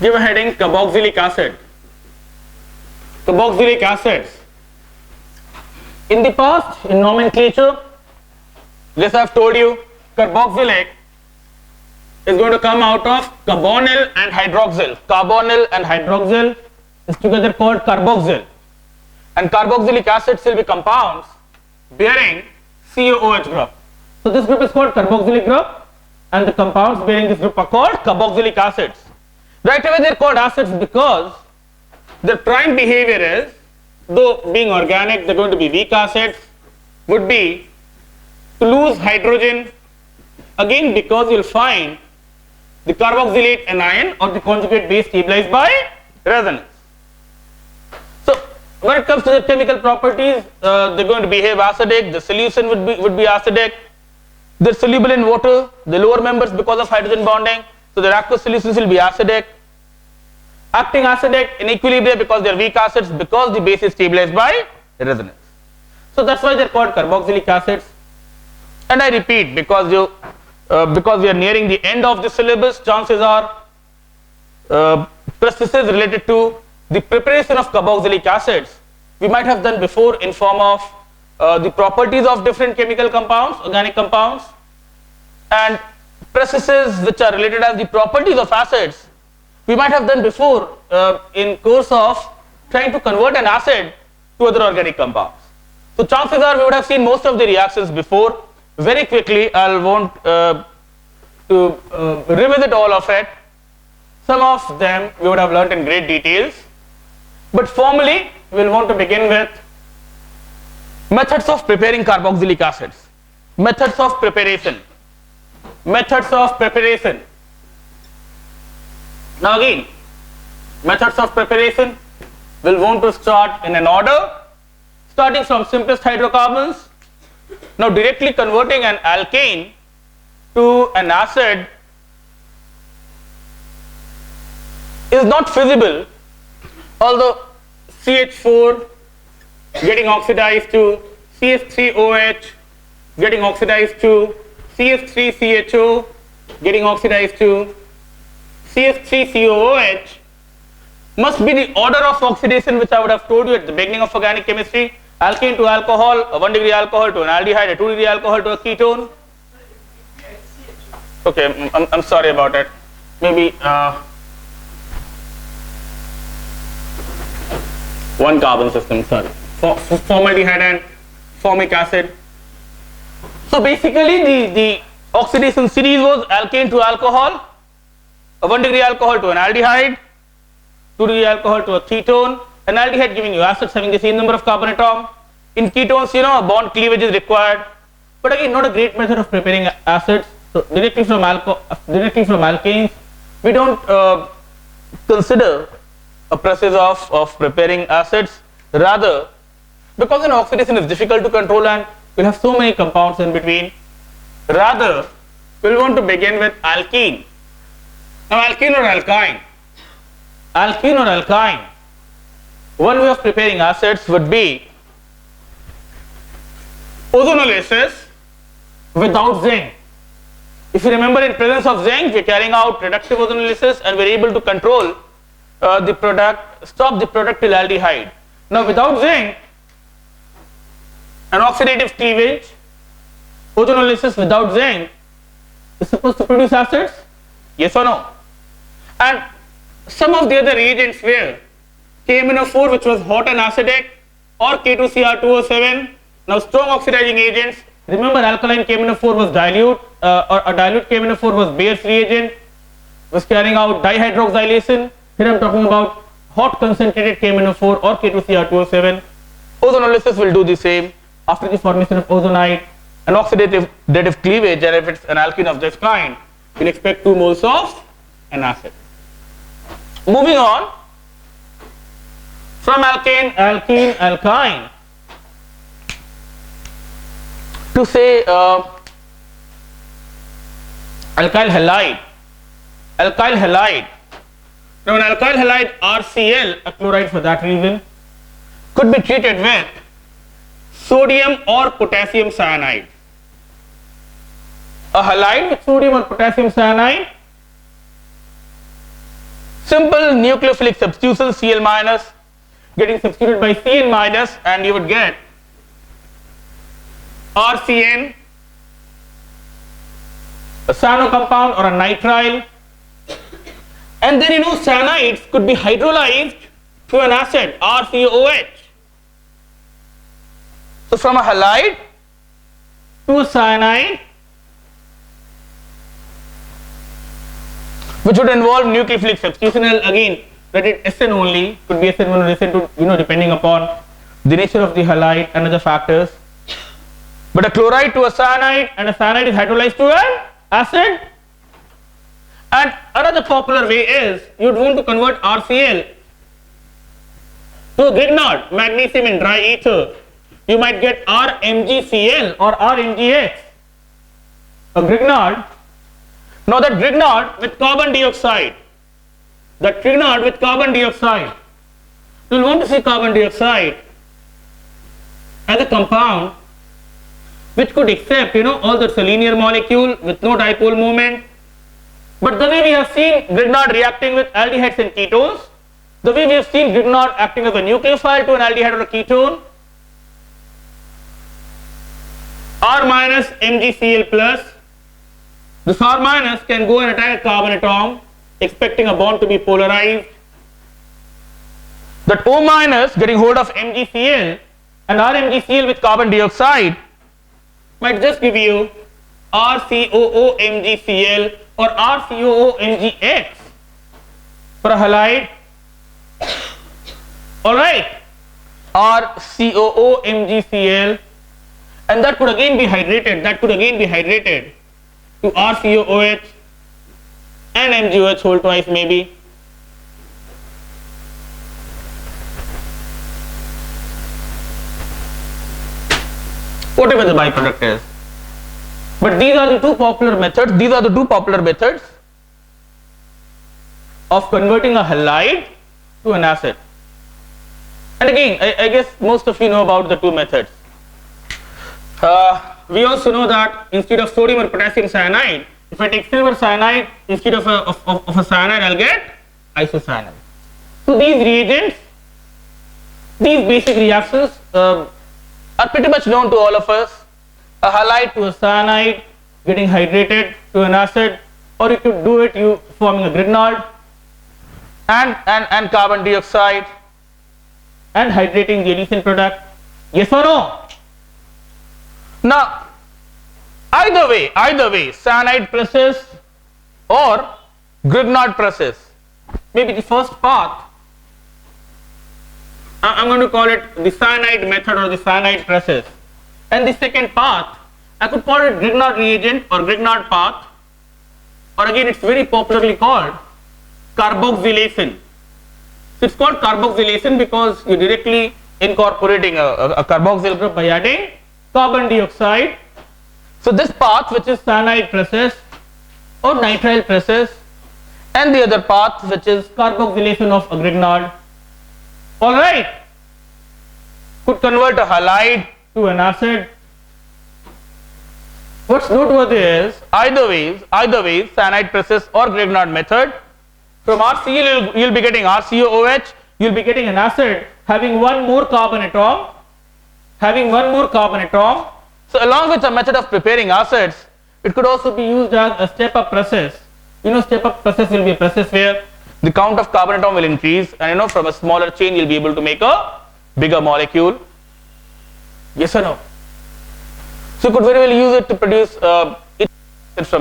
give a heading carboxylic acid. Carboxylic acids. In the past, in nomenclature, this I have told you, carboxylic is going to come out of carbonyl and hydroxyl. Carbonyl and hydroxyl is together called carboxyl. And carboxylic acids will be compounds bearing COOH group. So this group is called carboxylic group, and the compounds bearing this group are called carboxylic acids. Right away they are called acids because their prime behavior is, though being organic they are going to be weak acids, would be to lose hydrogen, again because you will find the carboxylate anion or the conjugate base stabilized by resonance. So when it comes to the chemical properties, they are going to behave acidic, the solution would be acidic, they are soluble in water, the lower members because of hydrogen bonding, so their aqueous solutions will be acidic, acting acidic in equilibrium because they are weak acids because the base is stabilized by resonance. So that's why they are called carboxylic acids. And I repeat, because we are nearing the end of the syllabus, chances are processes related to the preparation of carboxylic acids we might have done before in form of the properties of different chemical compounds, organic compounds, and processes which are related as the properties of acids we might have done before in course of trying to convert an acid to other organic compounds. So chances are we would have seen most of the reactions before. Very quickly I'll want to revisit all of it. Some of them we would have learnt in great details, but formally we will want to begin with methods of preparing carboxylic acids. Methods of preparation. Methods of preparation. Now again, methods of preparation we will want to start in an order, starting from simplest hydrocarbons. Now directly converting an alkane to an acid is not feasible, although CH4 getting oxidized to CH3OH, getting oxidized to CH3CHO, getting oxidized to CH3COOH must be the order of oxidation which I would have told you at the beginning of organic chemistry. Alkane to alcohol, a 1 degree alcohol to an aldehyde, a 2 degree alcohol to a ketone. Okay, I'm sorry about it. Maybe one carbon system, sorry. Formaldehyde and formic acid. So basically the oxidation series was alkane to alcohol, a 1 degree alcohol to an aldehyde, 2 degree alcohol to a ketone, an aldehyde giving you acids having the same number of carbon atom. In ketones, you know, a bond cleavage is required, but again not a great method of preparing acids. So directly from alkanes we don't consider a process of preparing acids, rather because an oxidation is difficult to control and we'll have so many compounds in between, rather we'll want to begin with alkene. Now alkene or alkyne? Alkene or alkyne, one way of preparing acids would be ozonolysis without zinc. If you remember, in presence of zinc we are carrying out reductive ozonolysis and we are able to control the product, stop the product till aldehyde. Now without zinc, an oxidative cleavage, ozonolysis without zinc is supposed to produce acids? Yes or no? And some of the other reagents were KMnO4, which was hot and acidic, or K2Cr2O7, now strong oxidizing agents. Remember, alkaline KMnO4 was dilute, or a dilute KMnO4 was Bayer's reagent, was carrying out dihydroxylation. Here I am talking about hot concentrated KMnO4 or K2Cr2O7. Ozonolysis will do the same. After the formation of ozonide, an oxidative cleavage, and if it's an alkene of this kind, we'll expect 2 moles of an acid. Moving on from alkane, alkene, alkyne to say alkyl halide. Alkyl halide. Now an alkyl halide, RCl, a chloride for that reason, could be treated with sodium or potassium cyanide. A halide with sodium or potassium cyanide Simple nucleophilic substitution, Cl minus getting substituted by Cn minus, and you would get RCN, a cyano compound or a nitrile. And then cyanides could be hydrolyzed to an acid, RCOOH. So from a halide to a cyanide, which would involve nucleophilic substitution. Again, that it SN only, could be SN1 or SN2, depending upon the nature of the halide and other factors. But a chloride to a cyanide, and a cyanide is hydrolyzed to an acid. And another popular way is you would want to convert RCl to a Grignard, magnesium in dry ether. You might get RMgCl or RMgX, a Grignard. Now that Grignard with carbon dioxide, you will want to see carbon dioxide as a compound which could accept, all that's a linear molecule with no dipole moment. But the way we have seen Grignard reacting with aldehydes and ketones, the way we have seen Grignard acting as a nucleophile to an aldehyde or a ketone, R minus MgCl plus, this R minus can go and attack a carbon atom, expecting a bond to be polarized. That O minus getting hold of MgCl and RMgCl with carbon dioxide might just give you RCOOMgCl or RCOOMgX for a halide. Alright, RCOOMgCl, and that could again be hydrated, to RCOOH and MgOH whole twice maybe. Whatever the byproduct is. But these are the two popular methods of converting a halide to an acid. And again, I guess most of you know about the two methods. We also know that instead of sodium or potassium cyanide, if I take silver cyanide instead of a cyanide, I'll get isocyanide. So these reagents, these basic reactions are pretty much known to all of us. A halide to a cyanide getting hydrated to an acid, or you could do it forming a Grignard and carbon dioxide and hydrating the addition product. Yes or no? Now, either way, cyanide process or Grignard process, maybe the first path, I'm going to call it the cyanide method or the cyanide process, and the second path, I could call it Grignard reagent or Grignard path, or again it's very popularly called carboxylation. So it's called carboxylation because you're directly incorporating a carboxyl group by adding carbon dioxide. So this path, which is cyanide process or nitrile process, and the other path, which is carboxylation of a Grignard, alright, could convert a halide to an acid. What's noteworthy is either way, cyanide process or Grignard method, from RCl you'll be getting RCOOH, you'll be getting an acid having one more carbon atom. So along with the method of preparing acids, it could also be used as a step-up process. Step-up process will be a process where the count of carbon atom will increase, and from a smaller chain you'll be able to make a bigger molecule. Yes or no? So you could very well use it to produce from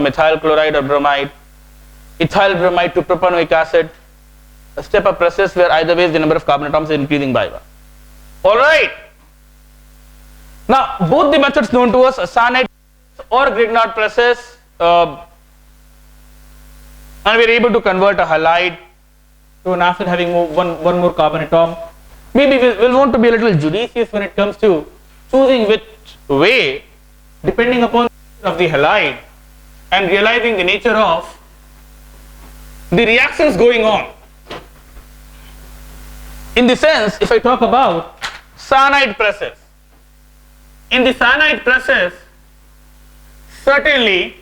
methyl chloride or bromide, ethyl bromide to propanoic acid, a step-up process where either way the number of carbon atoms is increasing by one. Alright. Now both the methods known to us, a cyanide or Grignard process, and we are able to convert a halide to an acid having one more carbon atom. Maybe we'll want to be a little judicious when it comes to choosing which way, depending upon of the halide and realizing the nature of the reactions going on. In the sense, if I talk about cyanide process, in the cyanide process, certainly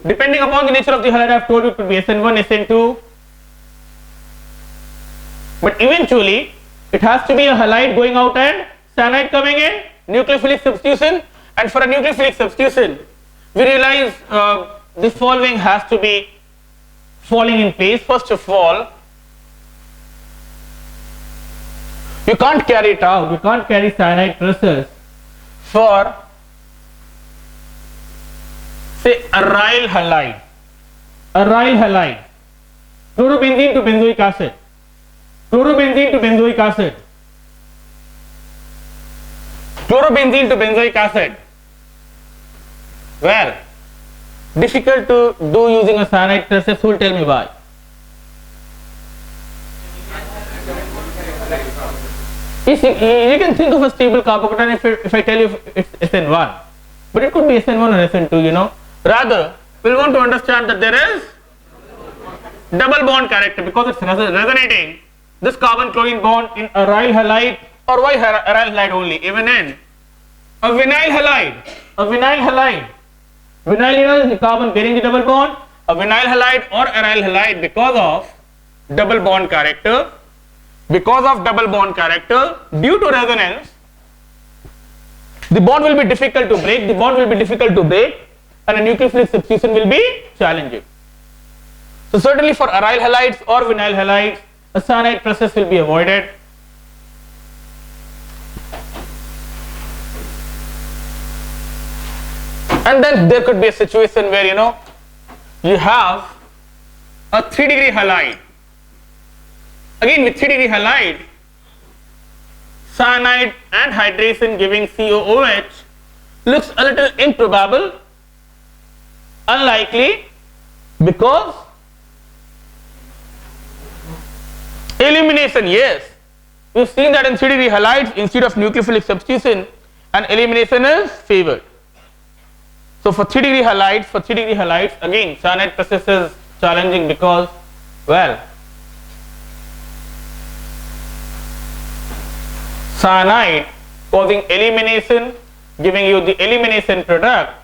depending upon the nature of the halide, I have told you it could be SN1, SN2, But eventually it has to be a halide going out and cyanide coming in, nucleophilic substitution. And for a nucleophilic substitution, we realize this following has to be falling in place. First of all, you can't carry it out, you can't carry cyanide process for say aryl halide, chlorobenzene to benzoic acid, chlorobenzene to benzoic acid, chlorobenzene to benzoic acid. Well, difficult to do using a cyanide process. Who will tell me why? You can think of a stable carbocation if I tell you it's SN1, but it could be SN1 or SN2, you know. Rather, we'll want to understand that there is double bond character because it's resonating this carbon chlorine bond in aryl halide, or why aryl halide only, even in a vinyl halide. Vinyl, you know, is the carbon bearing the double bond. A vinyl halide or aryl halide, because of double bond character, due to resonance, the bond will be difficult to break, and a nucleophilic substitution will be challenging. So certainly for aryl halides or vinyl halides, a cyanide process will be avoided. And then there could be a situation where, you know, you have a 3-degree halide. Again, with 3-degree halide, cyanide and hydration giving COOH looks a little improbable, unlikely, because elimination, yes, we've seen that in 3-degree halides, instead of nucleophilic substitution, an elimination is favored. So for 3-degree halides, again, cyanide process is challenging because, well, cyanide causing elimination, giving you the elimination product,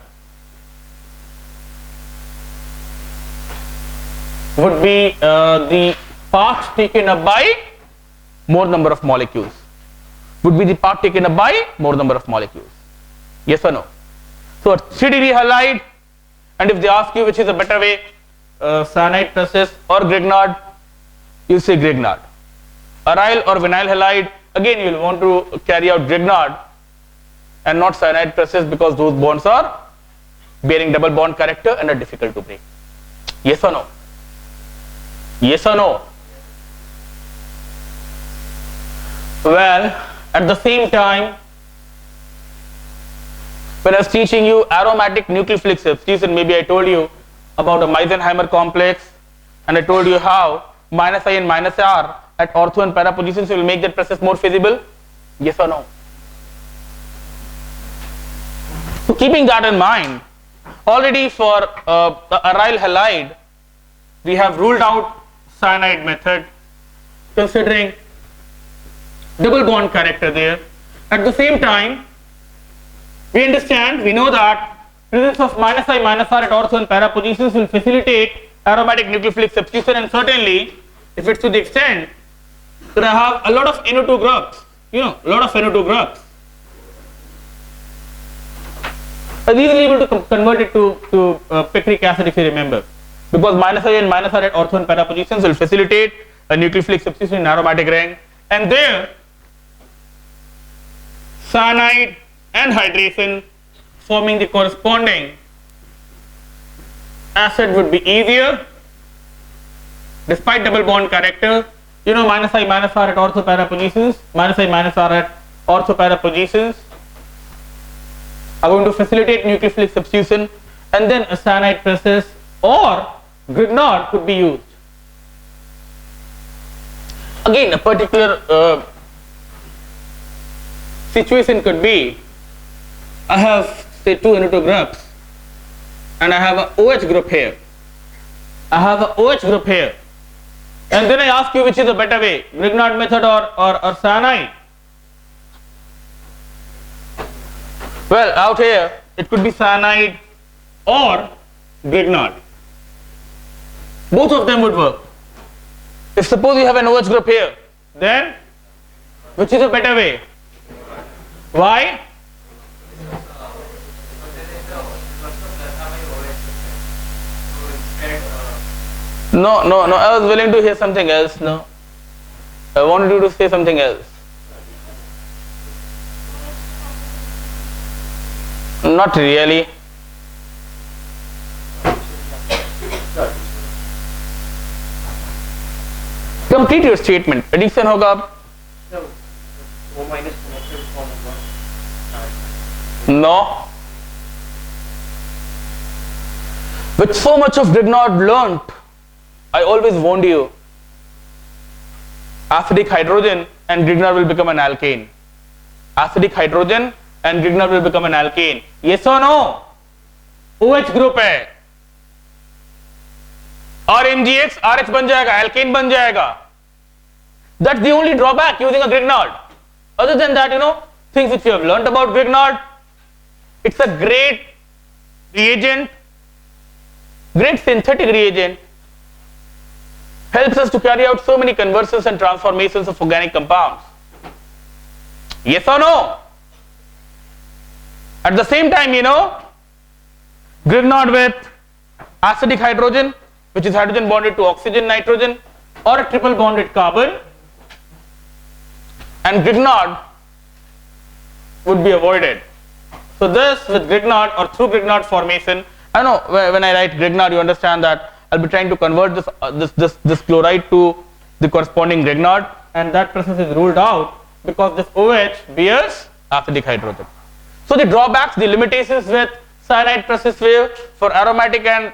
would be the part taken up by more number of molecules. Yes or no? So a 3-degree halide, and if they ask you which is a better way, cyanide process or Grignard, you say Grignard. Aryl or vinyl halide, again you will want to carry out Grignard and not cyanide process, because those bonds are bearing double bond character and are difficult to break. Yes or no? Well, at the same time, when I was teaching you aromatic nucleophilic substitution, maybe I told you about a Meisenheimer complex, and I told you how -I and -R at ortho and para positions will make that process more feasible. Yes or no? So keeping that in mind, already for the aryl halide, we have ruled out cyanide method, considering double bond character there. At the same time, we know that presence of -I -R at ortho and para positions will facilitate aromatic nucleophilic substitution, and certainly if it's to the extent that I have a lot of NO2 groups, I was easily able to convert it to picric acid, if you remember, because -I and -R at ortho and para positions will facilitate a nucleophilic substitution in aromatic ring, and there cyanide and hydration forming the corresponding acid would be easier despite double bond character. -I -R at ortho para positions, -I -R at ortho para positions are going to facilitate nucleophilic substitution, and then a cyanide process or Grignard could be used. Again, a particular situation could be, I have say 2 NO2 groups and I have a OH group here. And then I ask you which is the better way, Grignard method or cyanide. Well, out here it could be cyanide or Grignard. Both of them would work. If suppose you have an OH group here then which is a better way? Why? No, I was willing to hear something else. No, I wanted you to say something else. Not really. Complete your statement. Addition होगा अब. No. With so much of Grignard learnt, I always warned you. Acidic hydrogen and Grignard will become an alkane. Acidic hydrogen and Grignard will become an alkane. Yes or no? OH group है. और MgX RH बन जाएगा, alkane बन जाएगा. That's the only drawback using a Grignard. Other than that, things which you have learnt about Grignard, it's a great reagent, great synthetic reagent, helps us to carry out so many conversions and transformations of organic compounds. Yes or no? At the same time, Grignard with acidic hydrogen, which is hydrogen bonded to oxygen, nitrogen, or a triple bonded carbon, and Grignard would be avoided. So this with Grignard or through Grignard formation, I know when I write Grignard, you understand that I'll be trying to convert this chloride to the corresponding Grignard, and that process is ruled out because this OH bears acidic hydrogen. So the drawbacks, the limitations with cyanide process wave for aromatic and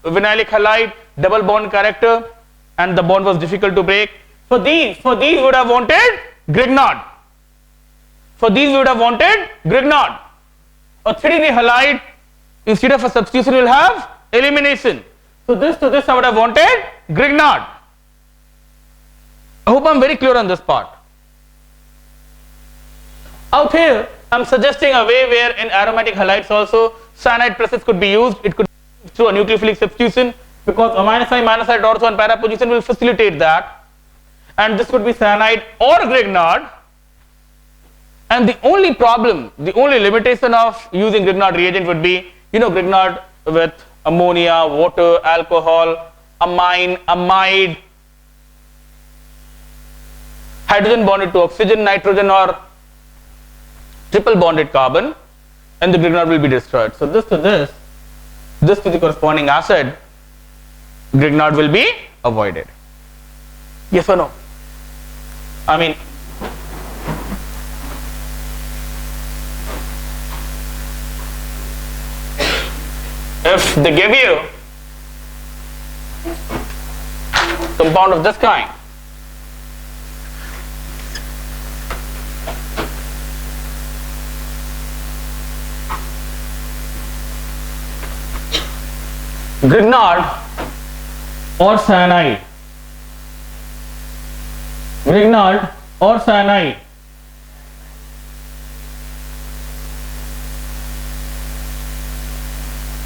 vinylic halide, double bond character, and the bond was difficult to break. For these would have wanted Grignard. For these we would have wanted Grignard. A 3-degree halide, instead of a substitution, will have elimination. So this to this I would have wanted Grignard. I hope I am very clear on this part. Out here I am suggesting a way where in aromatic halides also cyanide process could be used. It could be through a nucleophilic substitution, because amino side ortho and para position will facilitate that. And this could be cyanide or Grignard. And the only problem, the only limitation of using Grignard reagent would be, Grignard with ammonia, water, alcohol, amine, amide, hydrogen bonded to oxygen, nitrogen, or triple bonded carbon, and the Grignard will be destroyed. So this to this to the corresponding acid, Grignard will be avoided. Yes or no? I mean, if they give you compound of this kind, Grignard or cyanide, Grignard or cyanide,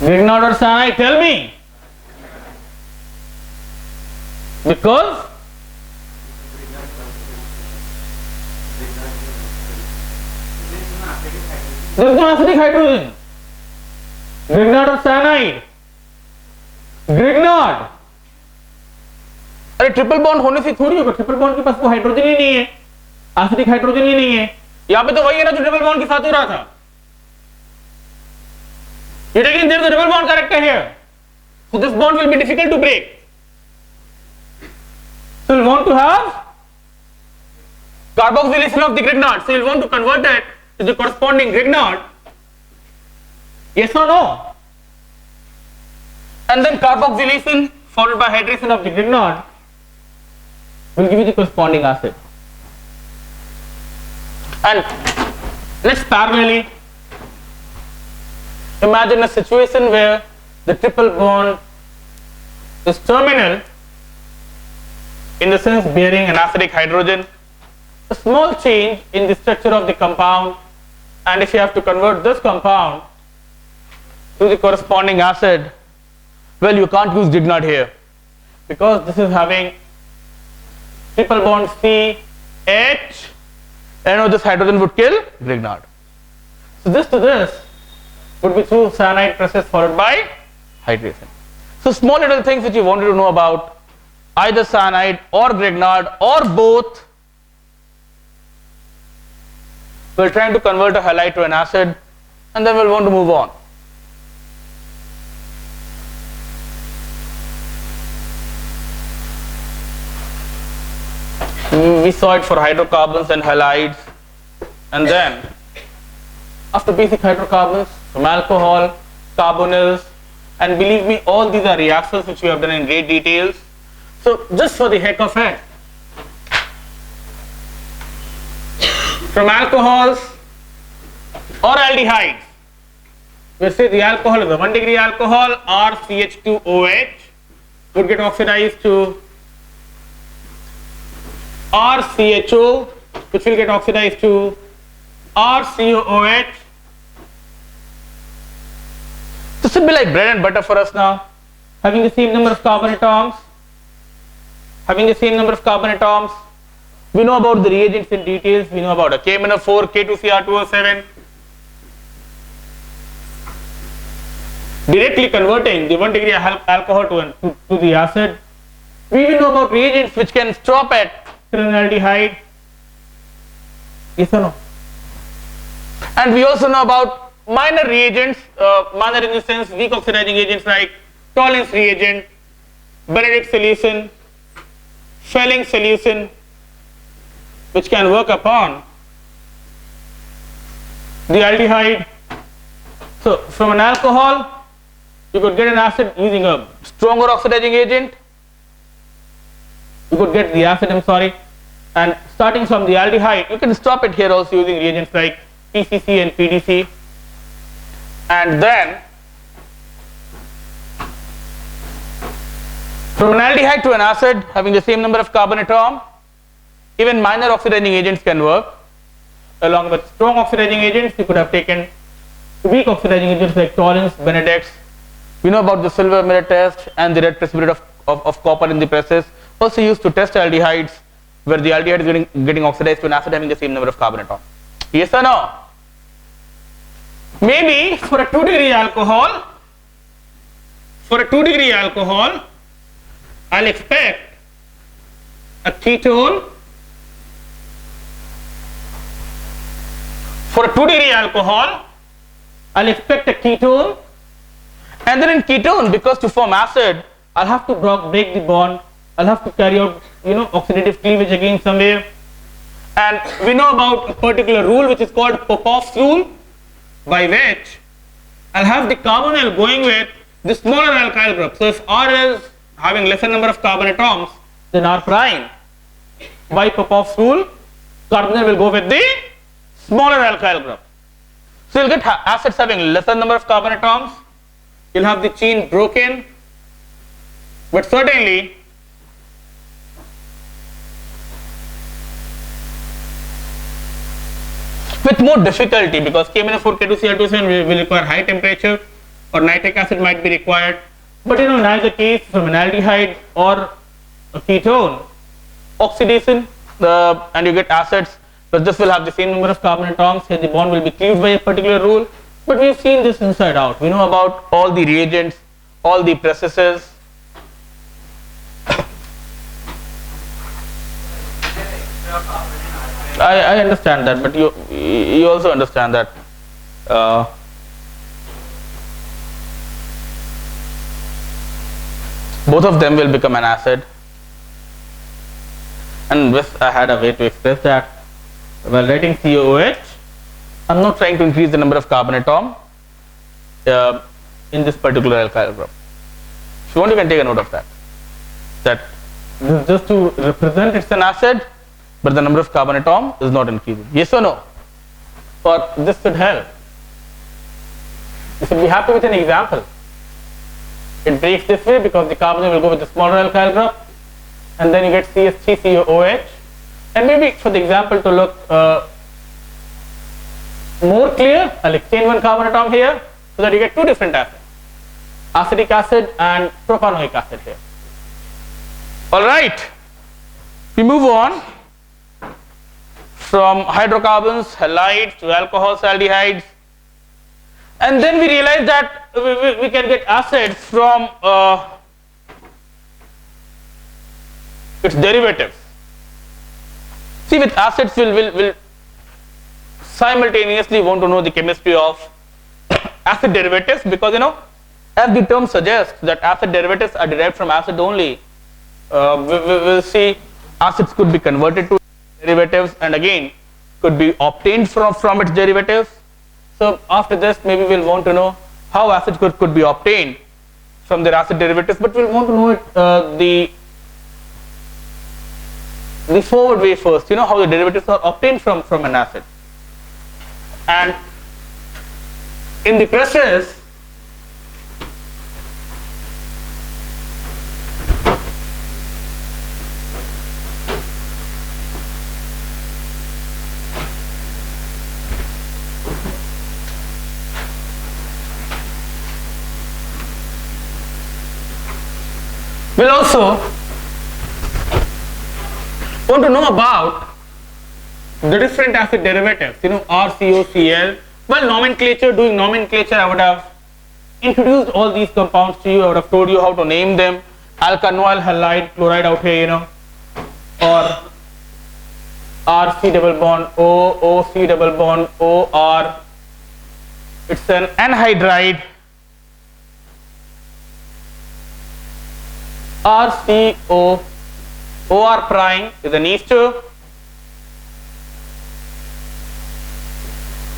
Grignard or cyanide, tell me. Because there is no acidic hydrogen. Grignard or cyanide, Grignard. अरे triple bond होने से थोड़ी होगा, triple bond के पास वो hydrogen ही नहीं है, acidic hydrogen ही नहीं है. यहाँ पे तो वही है ना जो ट्रिपल बॉन्ड के साथ हो रहा था. You're taking there the double bond character here, so this bond will be difficult to break. So you'll want to have carboxylation of the Grignard. So you'll want to convert that to the corresponding Grignard. Yes or no? And then carboxylation followed by hydration of the Grignard will give you the corresponding acid. And let's parallelly imagine a situation where the triple bond is terminal, in the sense bearing an acidic hydrogen. A small change in the structure of the compound, and if you have to convert this compound to the corresponding acid, well, you can't use Grignard here, because this is having triple bond C, H, and this hydrogen would kill Grignard. So this to this would be through cyanide process followed by hydration. So small little things which you wanted to know about either cyanide or Grignard or both. We're trying to convert a halide to an acid and then we'll want to move on. We saw it for hydrocarbons and halides, and then after basic hydrocarbons, from alcohol, carbonyls, and believe me, all these are reactions which we have done in great details. So just for the heck of it, from alcohols or aldehydes, we say the alcohol is a 1 degree alcohol, RCH2OH would get oxidized to RCHO, which will get oxidized to RCOOH. This will be like bread and butter for us now, having the same number of carbon atoms. We know about the reagents in details. We know about a KMnO4, K2Cr2O7. Directly converting the 1 degree alcohol to the acid. We even know about reagents which can stop at aldehyde. Yes or no? And we also know about minor reagents, minor in the sense weak oxidizing agents like Tollens reagent, Benedict solution, Fehling solution, which can work upon the aldehyde. So from an alcohol you could get an acid using a stronger oxidizing agent. You could get the acid, and starting from the aldehyde, you can stop it here also using reagents like PCC and PDC. And then from an aldehyde to an acid having the same number of carbon atom, even minor oxidizing agents can work. Along with strong oxidizing agents, you could have taken weak oxidizing agents like Tollens, Benedicts. We know about the silver mirror test and the red precipitate of copper in the presses, also used to test aldehydes, where the aldehyde is getting oxidized to an acid having the same number of carbon atoms. Yes or no? Maybe for a 2 degree alcohol, I'll expect a ketone. For a 2 degree alcohol, I'll expect a ketone, and then in ketone, because to form acid, I'll have to break the bond. I'll have to carry out, oxidative cleavage again somewhere. And we know about a particular rule which is called Popoff's rule, by which I'll have the carbonyl going with the smaller alkyl group. So if R is having lesser number of carbon atoms than R prime, by Popoff's rule, carbonyl will go with the smaller alkyl group. So you'll get acids having lesser number of carbon atoms. You'll have the chain broken, but certainly with more difficulty, because KMnO4, K2Cl2O7 will require high temperature, or nitric acid might be required. But in either case, from an aldehyde or a ketone, oxidation, and you get acids, but this will have the same number of carbon atoms. Here the bond will be cleaved by a particular rule. But we've seen this inside out. We know about all the reagents, all the processes. I understand that, but you also understand that both of them will become an acid, and with I had a way to express that. While writing COOH, I'm not trying to increase the number of carbon atom in this particular alkyl group. If you want, you can take a note of that. That this is just to represent it's an acid, but the number of carbon atom is not increasing. Yes or no? Or this should help. You should be happy with an example. It breaks this way because the carbon will go with the smaller alkyl group, and then you get CH3COOH. And maybe for the example to look more clear, I'll exchange one carbon atom here so that you get two different acids, acetic acid and propanoic acid here. All right. We move on from hydrocarbons, halides to alcohols, aldehydes, and then we realize that we can get acids from its derivatives. See, with acids we'll simultaneously want to know the chemistry of acid derivatives, because as the term suggests that acid derivatives are derived from acid only. We'll see acids could be converted to derivatives and again could be obtained from its derivatives. So after this maybe we'll want to know how acids could be obtained from their acid derivatives, but we'll want to know it the forward way first, how the derivatives are obtained from an acid. And in the process, we'll also want to know about the different acid derivatives, RCOCl. Well, doing nomenclature, I would have introduced all these compounds to you. I would have told you how to name them. Alkanoyl halide chloride out here, or RC double bond O, OC double bond OR. It's an anhydride. RCO, OR prime is an ester.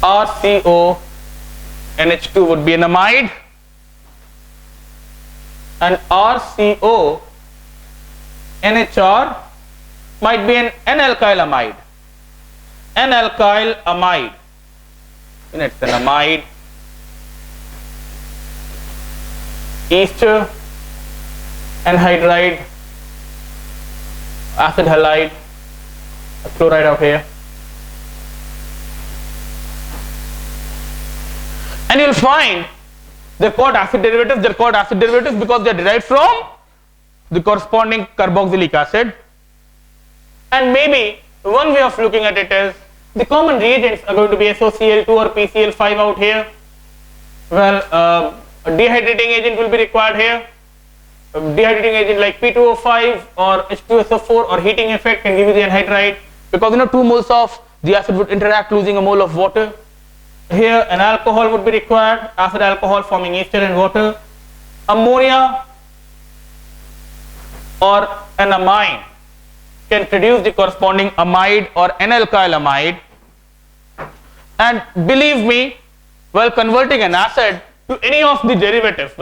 RCO, NH2 would be an amide, and RCO, NHR might be an N-alkyl amide. N-alkyl amide, it's an amide, ester, anhydride, acid halide, chloride out here. And you'll find they're called acid derivatives. They're called acid derivatives because they're derived from the corresponding carboxylic acid. And maybe one way of looking at it is the common reagents are going to be SOCl2 or PCl5 out here. Well, a dehydrating agent will be required here. A dehydrating agent like P2O5 or H2SO4 or heating effect can give you the anhydride, because 2 moles of the acid would interact losing a mole of water. Here an alcohol would be required, acid alcohol forming ester and water. Ammonia or an amine can produce the corresponding amide or N-alkyl amide. And believe me, while converting an acid to any of the derivatives,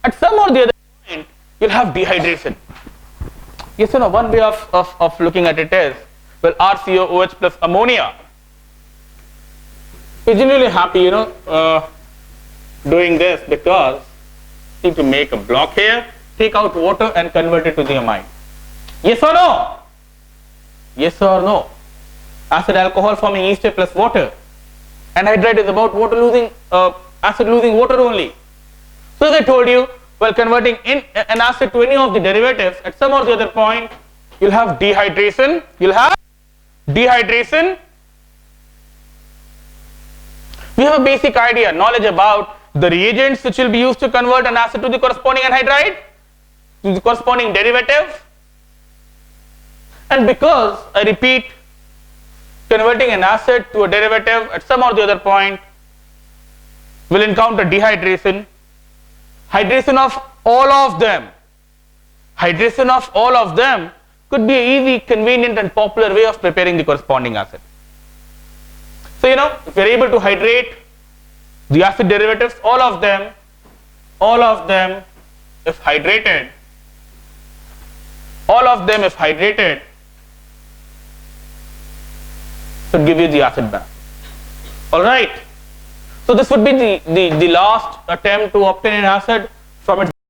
at some or the other point you'll have dehydration. Yes or no? One way of looking at it is, well, RCOOH plus ammonia. We're generally happy, doing this because you need to make a block here, take out water and convert it to the amide. Yes or no? Yes or no? Acid alcohol forming ester plus water. Anhydride is about acid losing water only. So as I told you, while converting in an acid to any of the derivatives, at some or the other point you'll have dehydration. We have a basic idea, knowledge about the reagents which will be used to convert an acid to the corresponding anhydride, to the corresponding derivative. And because, I repeat, converting an acid to a derivative at some or the other point will encounter dehydration. Hydration of all of them could be an easy, convenient and popular way of preparing the corresponding acid. So if you are able to hydrate the acid derivatives, all of them if hydrated should give you the acid bath. Alright. So this would be the last attempt to obtain an acid from its